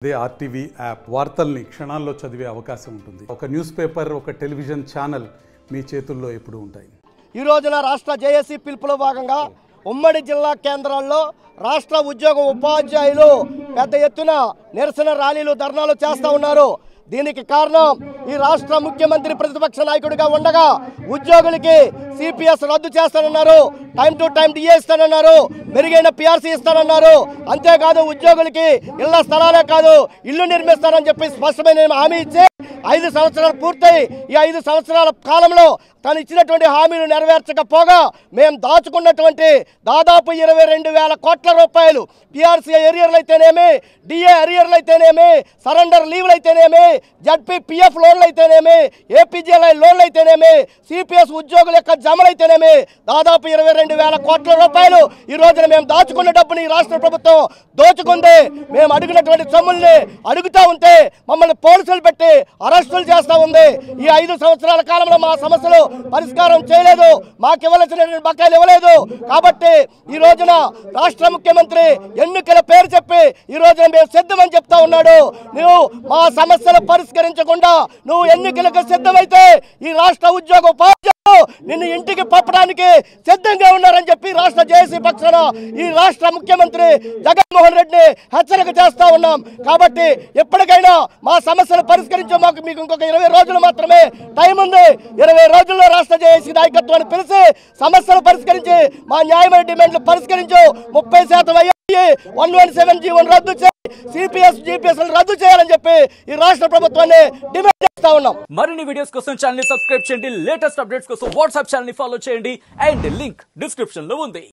అదే RTV app వార్తల్ని క్షణాల్లో చదివే అవకాశం ఉంటుంది. ఒక న్యూస్ పేపర్, ఒక టెలివిజన్ ఛానల్ మీ చేతుల్లో ఎప్పుడూ ఉంటాయి. ఈ రోజున రాష్ట్ర జేఏసీ పిలుపులో భాగంగా ఉమ్మడి జిల్లా కేంద్రాల్లో రాష్ట్ర ఉద్యోగ ఉపాధ్యాయులు పెద్ద ఎత్తున నిరసన ర్యాలీలు, ధర్నాలు చేస్తూ ఉన్నారు. దీనికి కారణం ఈ రాష్ట్ర ముఖ్యమంత్రి ప్రతిపక్ష నాయకుడిగా ఉండగా ఉద్యోగులకి సిపిఎస్ రద్దు చేస్తానన్నారు, టైం టు టైం డిఏ ఇస్తానన్నారు, మెరుగైన పిఆర్సీ ఇస్తానన్నారు. అంతేకాదు ఉద్యోగులకి ఇళ్ల స్థలాలే కాదు ఇల్లు నిర్మిస్తానని చెప్పి స్పష్టమైన హామీ ఇచ్చి 5 సంవత్సరాలు పూర్తయి ఈ 5 సంవత్సరాల కాలంలో తను ఇచ్చినటువంటి హామీలు నెరవేర్చకపోగా మేము దాచుకున్నటువంటి దాదాపు 22,000 కోట్ల రూపాయలు పిఆర్సీ ఎరియర్లు అయితేనేమి, డిఏ ఎరియర్లు అయితేనేమి, సరెండర్ లీవ్లు అయితేనేమి, జడ్పీపీఎఫ్ లోన్లు అయితేనేమి, ఏపీజీఎల్ఐ లోన్లు అయితేనేమి, సిపిఎస్ ఉద్యోగుల యొక్క జమలు అయితేనేమి దాదాపు 22,000 కోట్ల రూపాయలు ఈ రోజున మేము దాచుకున్న డబ్బుని ఈ రాష్ట్ర ప్రభుత్వం దోచుకుంది. మేము అడిగినటువంటి సొమ్ముల్ని అడుగుతూ ఉంటే మమ్మల్ని పోలీసులు పెట్టి అరెస్టులు చేస్తూ ఉంది. ఈ 5 సంవత్సరాల కాలంలో మా సమస్యలు పరిష్కారం చేయలేదు, మాకు ఇవ్వాల్సినటువంటి బకాయిలు ఇవ్వలేదు. కాబట్టి ఈ రోజున రాష్ట్ర ముఖ్యమంత్రి ఎన్నికల పేరు చెప్పి ఈ రోజున మేము సిద్ధమని చెప్తా ఉన్నాడు. నువ్వు మా సమస్యలు పరిష్కరించకుండా నువ్వు ఎన్నికలకు సిద్ధమైతే ఈ రాష్ట్ర ఉద్యోగ ఉపాధ్యాయులు నిన్ను ఇంటికి పంపడానికి సిద్ధంగా ఉన్నారని చెప్పి రాష్ట్ర జేఏసీ పక్షాన ఈ రాష్ట్ర ముఖ్యమంత్రి జగన్మోహన్ రెడ్డిని హెచ్చరిక చేస్తా ఉన్నాం. కాబట్టి ఎప్పటికైనా మా సమస్యలు పరిష్కరించే మీకు ఇంకొక 20 రోజులు మాత్రమే టైం ఉంది. 20 రోజుల్లో రాష్ట్ర జేఏసీ నాయకత్వాన్ని పిలిచి సమస్యలు పరిష్కరించి మా న్యాయమైన డిమాండ్లు పరిష్కరించు. 30% అయ్యి 117G1 రద్దు చేసి సిపిఎస్ జిపిఎస్ రద్దు చేయాలని చెప్పి ఈ రాష్ట్ర ప్రభుత్వాన్ని డిమాండ్ చేస్తా ఉన్నాం. మరిన్ని వీడియోస్ కోసం ఛానల్ ని సబ్స్క్రైబ్ చేయండి, లేటెస్ట్ అప్డేట్స్ కోసం వాట్సాప్ ఛానల్ ని ఫాలో చేయండి అండ్ లింక్ డిస్క్రిప్షన్ లో ఉంది.